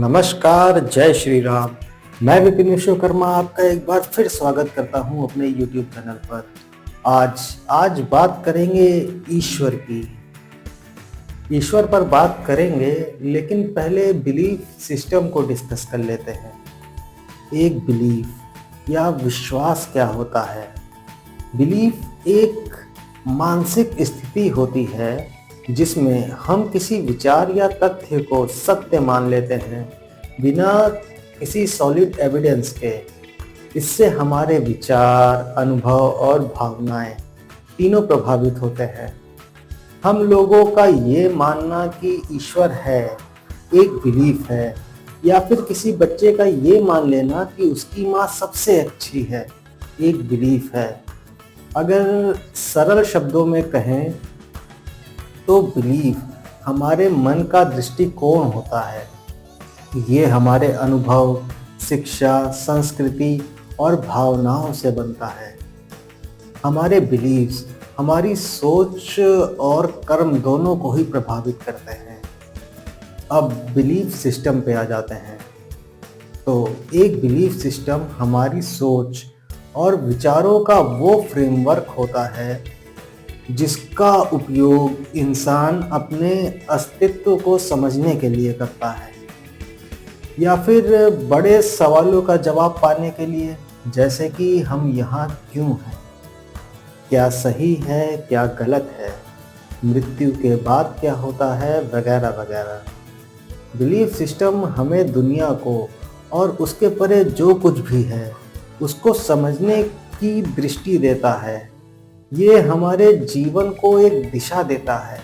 नमस्कार, जय श्री राम। मैं विपिन विश्वकर्मा आपका एक बार फिर स्वागत करता हूं अपने YouTube चैनल पर। आज बात करेंगे ईश्वर की। ईश्वर पर बात करेंगे, लेकिन पहले बिलीफ सिस्टम को डिस्कस कर लेते हैं। एक बिलीफ या विश्वास क्या होता है? बिलीफ एक मानसिक स्थिति होती है जिसमें हम किसी विचार या तथ्य को सत्य मान लेते हैं बिना किसी सॉलिड एविडेंस के। इससे हमारे विचार, अनुभव और भावनाएं तीनों प्रभावित होते हैं। हम लोगों का ये मानना कि ईश्वर है एक बिलीफ है, या फिर किसी बच्चे का ये मान लेना कि उसकी माँ सबसे अच्छी है एक बिलीफ है। अगर सरल शब्दों में कहें तो बिलीफ हमारे मन का दृष्टिकोण होता है। ये हमारे अनुभव, शिक्षा, संस्कृति और भावनाओं से बनता है। हमारे बिलीफ्स हमारी सोच और कर्म दोनों को ही प्रभावित करते हैं। अब बिलीफ सिस्टम पे आ जाते हैं। तो एक बिलीफ सिस्टम हमारी सोच और विचारों का वो फ्रेमवर्क होता है जिसका उपयोग इंसान अपने अस्तित्व को समझने के लिए करता है, या फिर बड़े सवालों का जवाब पाने के लिए, जैसे कि हम यहाँ क्यों हैं, क्या सही है, क्या गलत है, मृत्यु के बाद क्या होता है, वगैरह वगैरह। बिलीफ सिस्टम हमें दुनिया को और उसके परे जो कुछ भी है उसको समझने की दृष्टि देता है। ये हमारे जीवन को एक दिशा देता है।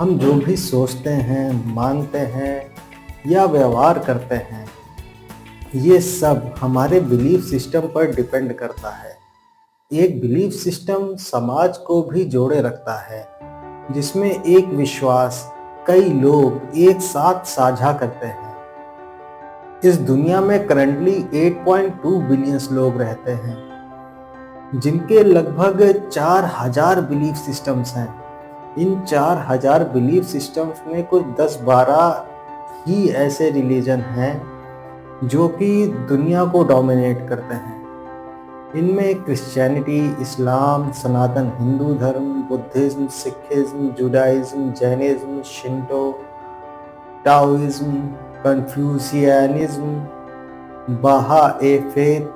हम जो भी सोचते हैं, मानते हैं या व्यवहार करते हैं, ये सब हमारे बिलीफ सिस्टम पर डिपेंड करता है। एक बिलीफ सिस्टम समाज को भी जोड़े रखता है, जिसमें एक विश्वास कई लोग एक साथ साझा करते हैं। इस दुनिया में करंटली 8.2 बिलियन लोग रहते हैं, जिनके लगभग 4000 बिलीफ सिस्टम्स हैं। इन 4000 बिलीफ सिस्टम्स में कुछ 10-12 ही ऐसे रिलीजन हैं जो कि दुनिया को डोमिनेट करते हैं। इनमें क्रिश्चियनिटी, इस्लाम, सनातन हिंदू धर्म, Buddhism, Sikhism, Judaism, Jainism, Shinto, Taoism, Confucianism, Baha'i faith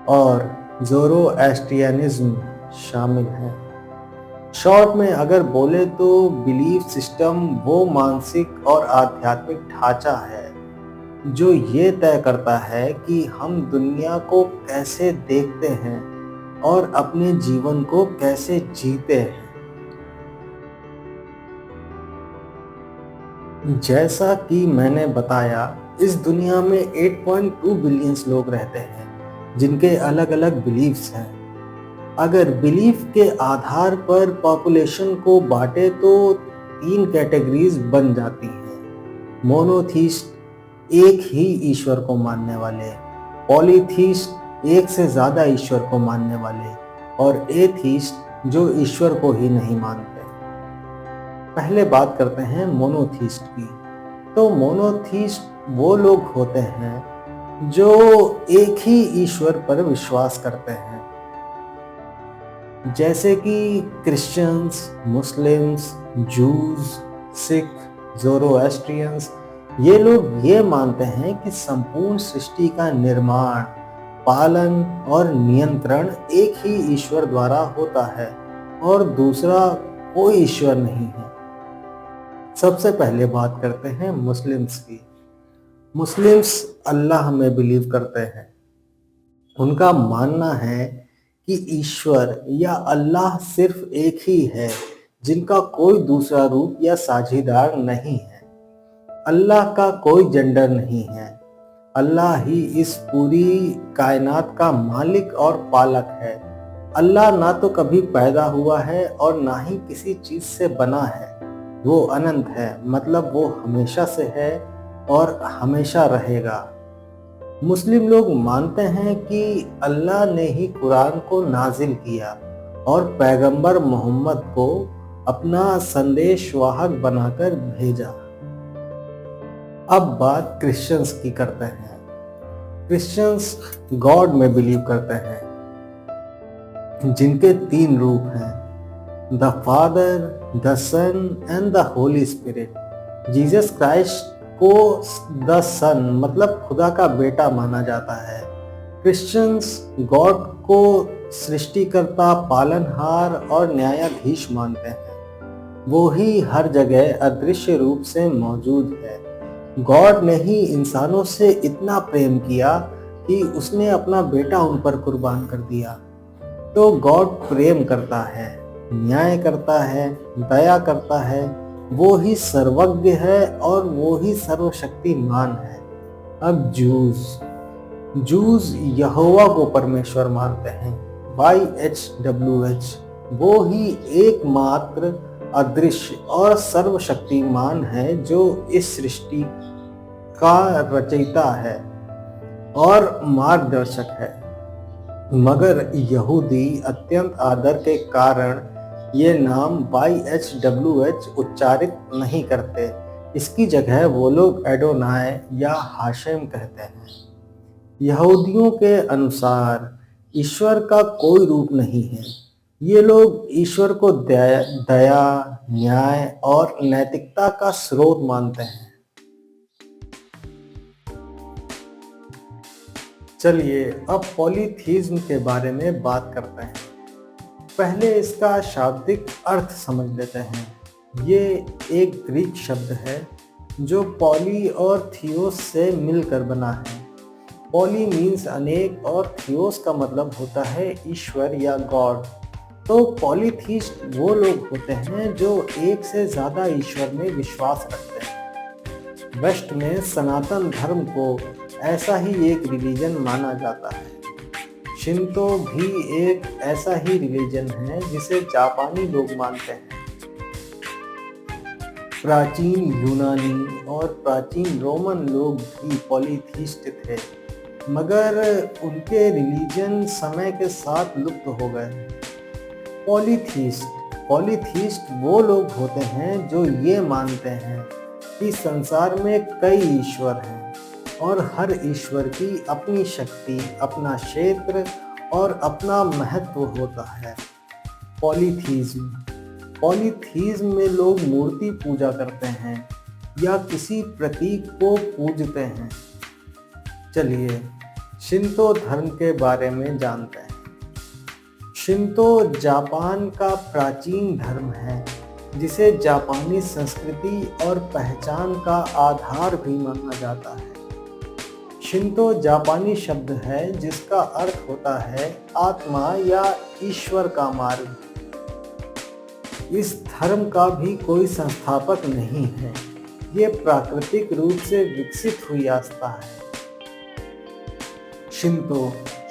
और ज़ोरोएस्ट्रियनिज्म शामिल है। शॉर्ट में अगर बोले तो बिलीफ सिस्टम वो मानसिक और आध्यात्मिक ढांचा है जो ये तय करता है कि हम दुनिया को कैसे देखते हैं और अपने जीवन को कैसे जीते हैं। जैसा कि मैंने बताया, इस दुनिया में 8.2 बिलियन लोग रहते हैं जिनके अलग अलग बिलीफ्स हैं। अगर बिलीफ के आधार पर पॉपुलेशन को बांटे तो 3 कैटेगरीज बन जाती हैं। मोनोथीस्ट, एक ही ईश्वर को मानने वाले, पॉलीथीस्ट, एक से ज़्यादा ईश्वर को मानने वाले, और एथीस्ट, जो ईश्वर को ही नहीं मानते। पहले बात करते हैं मोनोथीस्ट की। तो मोनोथीस्ट वो लोग होते हैं जो एक ही ईश्वर पर विश्वास करते हैं, जैसे कि क्रिश्चियंस, मुस्लिम्स, जूज, सिख, ज़ोरोएस्ट्रियंस। ये लोग ये मानते हैं कि संपूर्ण सृष्टि का निर्माण, पालन और नियंत्रण एक ही ईश्वर द्वारा होता है और दूसरा कोई ईश्वर नहीं है। सबसे पहले बात करते हैं मुस्लिम्स की। मुस्लिम्स अल्लाह में बिलीव करते हैं। उनका मानना है कि ईश्वर या अल्लाह सिर्फ एक ही है, जिनका कोई दूसरा रूप या साझीदार नहीं है। अल्लाह का कोई जेंडर नहीं है। अल्लाह ही इस पूरी कायनात का मालिक और पालक है। अल्लाह ना तो कभी पैदा हुआ है और ना ही किसी चीज से बना है। वो अनंत है, मतलब वो हमेशा से है और हमेशा रहेगा। मुस्लिम लोग मानते हैं कि अल्लाह ने ही कुरान को नाजिल किया और पैगंबर मोहम्मद को अपना संदेशवाहक बनाकर भेजा। अब बात क्रिश्चियंस की करते हैं। क्रिश्चियंस गॉड में बिलीव करते हैं, जिनके 3 रूप हैं, the Father, the Son and the Holy Spirit. Jesus Christ को द सन मतलब खुदा का बेटा माना जाता है। क्रिश्चियंस गॉड को सृष्टिकर्ता, पालनहार और न्यायाधीश मानते हैं। वो ही हर जगह अदृश्य रूप से मौजूद है। गॉड ने ही इंसानों से इतना प्रेम किया कि उसने अपना बेटा उन पर कुर्बान कर दिया। तो गॉड प्रेम करता है, न्याय करता है, दया करता है। वो ही सर्वज्ञ है और वो ही सर्वशक्तिमान है। अब जूस यहोवा को परमेश्वर मानते हैं, YHWH। वो ही एकमात्र अदृश्य और सर्वशक्तिमान है जो इस सृष्टि का रचयिता है और मार्गदर्शक है। मगर यहूदी अत्यंत आदर के कारण ये नाम YHWH उच्चारित नहीं करते। इसकी जगह वो लोग एडोनाय या हाशेम कहते हैं। यहूदियों के अनुसार ईश्वर का कोई रूप नहीं है। ये लोग ईश्वर को दया, न्याय और नैतिकता का स्रोत मानते हैं। चलिए अब पॉलीथीज्म के बारे में बात करते हैं। पहले इसका शाब्दिक अर्थ समझ लेते हैं। ये एक ग्रीक शब्द है जो पॉली और थियोस से मिलकर बना है। पॉली मीन्स अनेक और थियोस का मतलब होता है ईश्वर या गॉड। तो पॉलीथीस्ट वो लोग होते हैं जो एक से ज़्यादा ईश्वर में विश्वास रखते हैं। वेस्ट में सनातन धर्म को ऐसा ही एक रिलीजन माना जाता है। शिंतो भी एक ऐसा ही रिलीजन है जिसे जापानी लोग मानते हैं। प्राचीन यूनानी और प्राचीन रोमन लोग भी पॉलीथीस्ट थे, मगर उनके रिलीजन समय के साथ लुप्त हो गए। पॉलीथीस्ट वो लोग होते हैं जो ये मानते हैं कि संसार में कई ईश्वर हैं और हर ईश्वर की अपनी शक्ति, अपना क्षेत्र और अपना महत्व होता है। पॉलीथीज्म में लोग मूर्ति पूजा करते हैं या किसी प्रतीक को पूजते हैं। चलिए शिंतो धर्म के बारे में जानते हैं। शिंतो जापान का प्राचीन धर्म है जिसे जापानी संस्कृति और पहचान का आधार भी माना जाता है। शिंतो जापानी शब्द है जिसका अर्थ होता है आत्मा या ईश्वर का मार्ग। इस धर्म का भी कोई संस्थापक नहीं है। ये प्राकृतिक रूप से विकसित हुई आस्था है।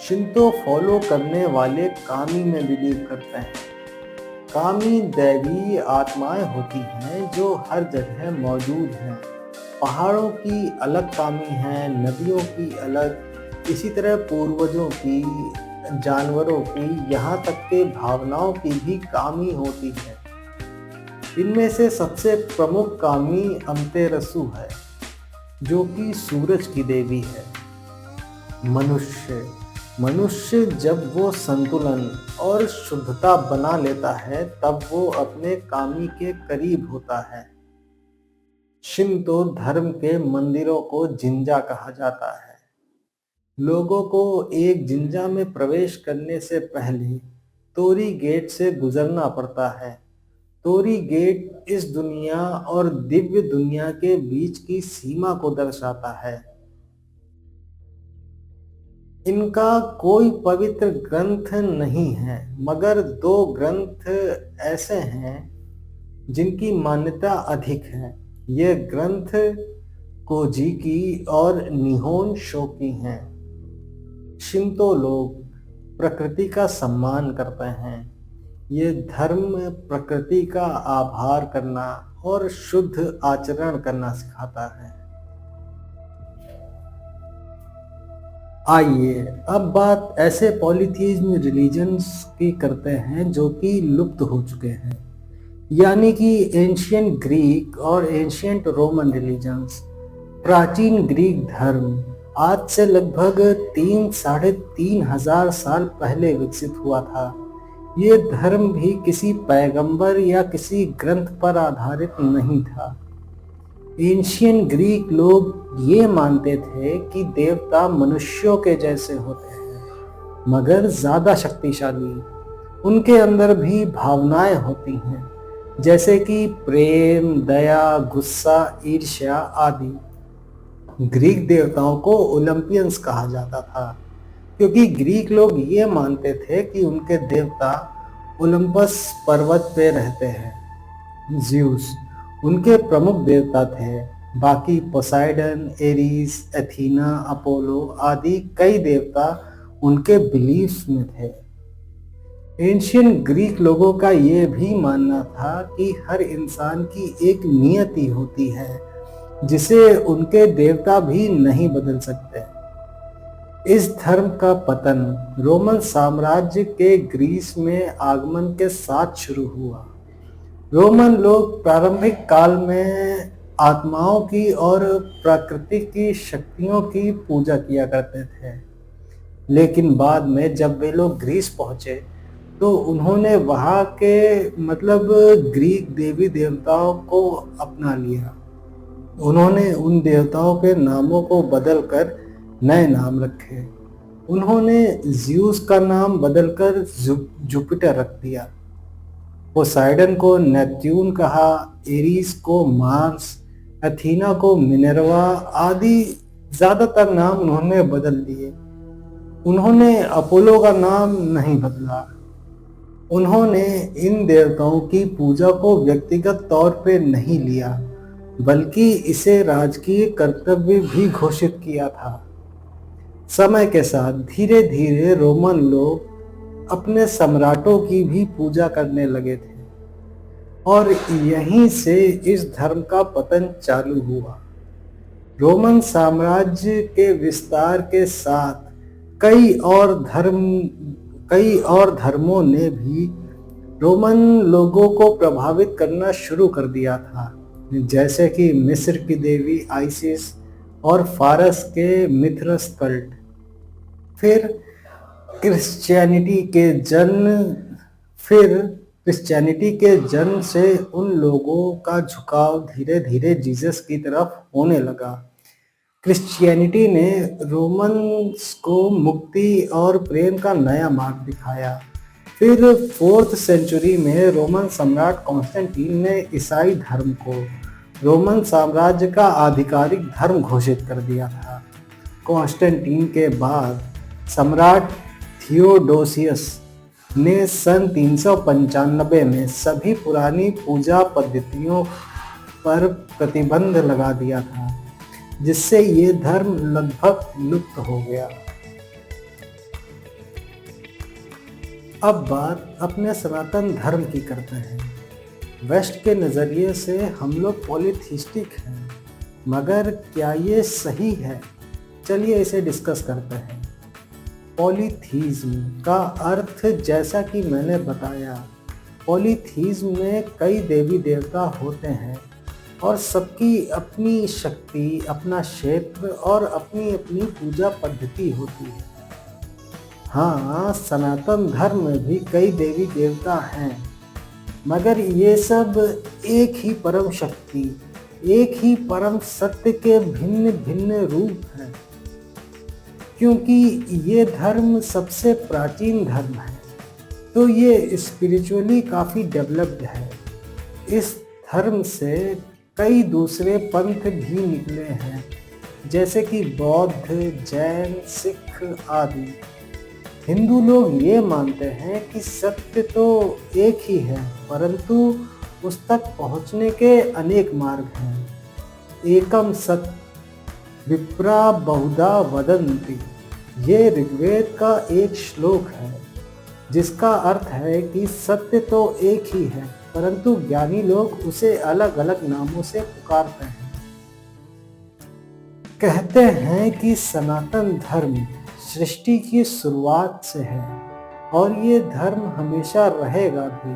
शिंतो फॉलो करने वाले कामी में बिलीव करते हैं। कामी दैवीय आत्माएं होती हैं जो हर जगह मौजूद हैं। पहाड़ों की अलग कामी हैं, नदियों की अलग, इसी तरह पूर्वजों की, जानवरों की, यहाँ तक के भावनाओं की भी कामी होती है। इनमें से सबसे प्रमुख कामी अमतेरसु है जो कि सूरज की देवी है। मनुष्य जब वो संतुलन और शुद्धता बना लेता है तब वो अपने कामी के करीब होता है। शिंतो धर्म के मंदिरों को जिंजा कहा जाता है। लोगों को एक जिंजा में प्रवेश करने से पहले तोरी गेट से गुजरना पड़ता है। तोरी गेट इस दुनिया और दिव्य दुनिया के बीच की सीमा को दर्शाता है। इनका कोई पवित्र ग्रंथ नहीं है, मगर 2 ग्रंथ ऐसे हैं जिनकी मान्यता अधिक है। ये ग्रंथ कोजिकी और निहोन शोकी हैं। शिंतो लोग प्रकृति का सम्मान करते हैं। ये धर्म प्रकृति का आभार करना और शुद्ध आचरण करना सिखाता है। आइए अब बात ऐसे पॉलीथीज्म रिलीजन्स की करते हैं जो कि लुप्त हो चुके हैं, यानी कि एंशिएंट ग्रीक और एंशिएंट रोमन रिलीजन्स। प्राचीन ग्रीक धर्म आज से लगभग 3 साढ़े 3 हजार साल पहले विकसित हुआ था। ये धर्म भी किसी पैगंबर या किसी ग्रंथ पर आधारित नहीं था। एंशियन ग्रीक लोग ये मानते थे कि देवता मनुष्यों के जैसे होते हैं मगर ज्यादा शक्तिशाली। उनके अंदर भी भावनाएं होती हैं जैसे कि प्रेम, दया, गुस्सा, ईर्ष्या आदि। ग्रीक देवताओं को ओलंपियंस कहा जाता था क्योंकि ग्रीक लोग ये मानते थे कि उनके देवता ओलंपस पर्वत पे रहते हैं। ज्यूस उनके प्रमुख देवता थे। बाकी पोसाइडन, एरीज, एथीना, अपोलो आदि कई देवता उनके बिलीफ्स में थे। एंशियन ग्रीक लोगों का ये भी मानना था कि हर इंसान की एक नियति होती है जिसे उनके देवता भी नहीं बदल सकते। इस धर्म का पतन रोमन साम्राज्य के ग्रीस में आगमन के साथ शुरू हुआ। रोमन लोग प्रारंभिक काल में आत्माओं की और प्रकृति की शक्तियों की पूजा किया करते थे, लेकिन बाद में जब वे लोग ग्रीस पहुंचे तो उन्होंने वहाँ के ग्रीक देवी देवताओं को अपना लिया। उन्होंने उन देवताओं के नामों को बदलकर नए नाम रखे। उन्होंने ज्यूस का नाम बदलकर जुपिटर रख दिया, पोसाइडन को नेपच्यून कहा, एरीज को मार्स, अथीना को मिनर्वा आदि ज्यादातर नाम उन्होंने बदल दिए। उन्होंने अपोलो का नाम नहीं बदला। उन्होंने इन देवताओं की पूजा को व्यक्तिगत तौर पे नहीं लिया बल्कि इसे राजकीय कर्तव्य भी घोषित किया था। समय के साथ धीरे धीरे रोमन लोग अपने सम्राटों की भी पूजा करने लगे थे और यहीं से इस धर्म का पतन चालू हुआ। रोमन साम्राज्य के विस्तार के साथ कई और धर्मों ने भी रोमन लोगों को प्रभावित करना शुरू कर दिया था, जैसे कि मिस्र की देवी आइसिस और फारस के मिथ्रस कल्ट। फिर क्रिश्चियनिटी के जन्म से उन लोगों का झुकाव धीरे धीरे जीसस की तरफ होने लगा। क्रिश्चियनिटी ने रोमन्स को मुक्ति और प्रेम का नया मार्ग दिखाया। फिर 4th सेंचुरी में रोमन सम्राट कॉन्स्टेंटीन ने ईसाई धर्म को रोमन साम्राज्य का आधिकारिक धर्म घोषित कर दिया था। कॉन्स्टेंटीन के बाद सम्राट थियोडोसियस ने सन 395 में सभी पुरानी पूजा पद्धतियों पर प्रतिबंध लगा दिया था, जिससे ये धर्म लगभग लुप्त हो गया। अब बात अपने सनातन धर्म की करते हैं। वेस्ट के नज़रिए से हम लोग पॉलीथिस्टिक हैं, मगर क्या ये सही है? चलिए इसे डिस्कस करते हैं। पॉलीथीज्म का अर्थ, जैसा कि मैंने बताया, पॉलीथीज्म में कई देवी देवता होते हैं और सबकी अपनी शक्ति, अपना क्षेत्र और अपनी अपनी पूजा पद्धति होती है। हाँ, सनातन धर्म में भी कई देवी देवता हैं, मगर ये सब एक ही परम शक्ति, एक ही परम सत्य के भिन्न भिन्न रूप हैं, क्योंकि ये धर्म सबसे प्राचीन धर्म है, तो ये स्पिरिचुअली काफ़ी डेवलप्ड है। इस धर्म से कई दूसरे पंथ भी निकले हैं, जैसे कि बौद्ध, जैन, सिख आदि। हिंदू लोग ये मानते हैं कि सत्य तो एक ही है, परंतु उस तक पहुंचने के अनेक मार्ग हैं। एकम सत्य विप्रा बहुधा वदन्ति, ये ऋग्वेद का एक श्लोक है जिसका अर्थ है कि सत्य तो एक ही है, परंतु ज्ञानी लोग उसे अलग अलग नामों से पुकारते हैं। कहते हैं कि सनातन धर्म सृष्टि की शुरुआत से है और ये धर्म हमेशा रहेगा भी।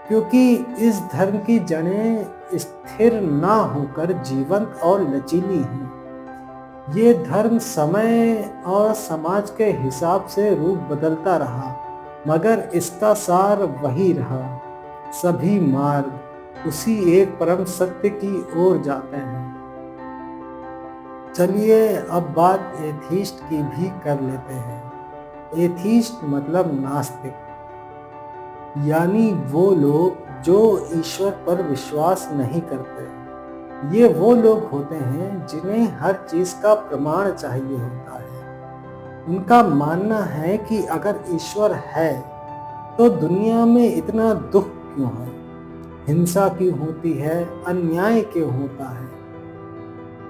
क्योंकि इस धर्म की जड़ें स्थिर ना होकर जीवंत और लचीली हैं। ये धर्म समय और समाज के हिसाब से रूप बदलता रहा, मगर इसका सार वही रहा। सभी मार्ग उसी एक परम सत्य की ओर जाते हैं। चलिए अब बात एथीस्ट की भी कर लेते हैं। एथीस्ट मतलब नास्तिक, यानी वो लोग जो ईश्वर पर विश्वास नहीं करते। ये वो लोग होते हैं जिन्हें हर चीज का प्रमाण चाहिए होता है। उनका मानना है कि अगर ईश्वर है तो दुनिया में इतना दुख क्यों है, हिंसा क्यों होती है, अन्याय क्यों होता है।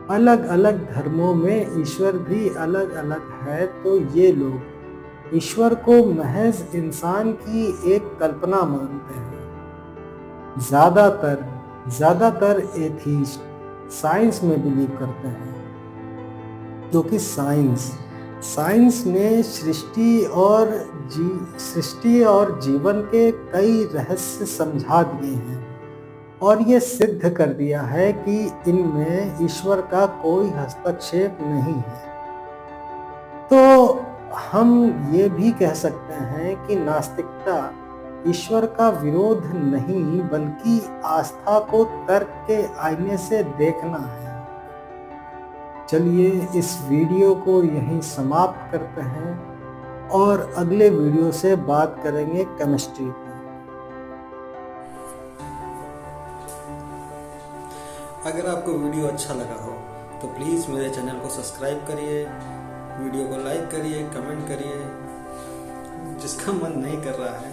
अलग अलग धर्मों में ईश्वर भी अलग अलग है, तो ये लोग ईश्वर को महज इंसान की एक कल्पना मानते हैं। ज्यादातर एथीस्ट साइंस में बिलीव करते हैं, क्योंकि साइंस ने सृष्टि और जीवन के कई रहस्य समझा दिए हैं और ये सिद्ध कर दिया है कि इनमें ईश्वर का कोई हस्तक्षेप नहीं है। तो हम ये भी कह सकते हैं कि नास्तिकता ईश्वर का विरोध नहीं, बल्कि आस्था को तर्क के आईने से देखना है। चलिए इस वीडियो को यहीं समाप्त करते हैं और अगले वीडियो से बात करेंगे केमिस्ट्री पर। अगर आपको वीडियो अच्छा लगा हो तो प्लीज़ मेरे चैनल को सब्सक्राइब करिए, वीडियो को लाइक करिए, कमेंट करिए। जिसका मन नहीं कर रहा है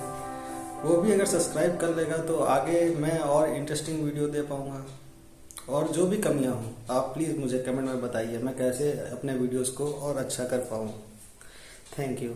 वो भी अगर सब्सक्राइब कर लेगा तो आगे मैं और इंटरेस्टिंग वीडियो दे पाऊँगा। और जो भी कमियां हो आप प्लीज़ मुझे कमेंट में बताइए, मैं कैसे अपने वीडियोस को और अच्छा कर पाऊँ। Thank you.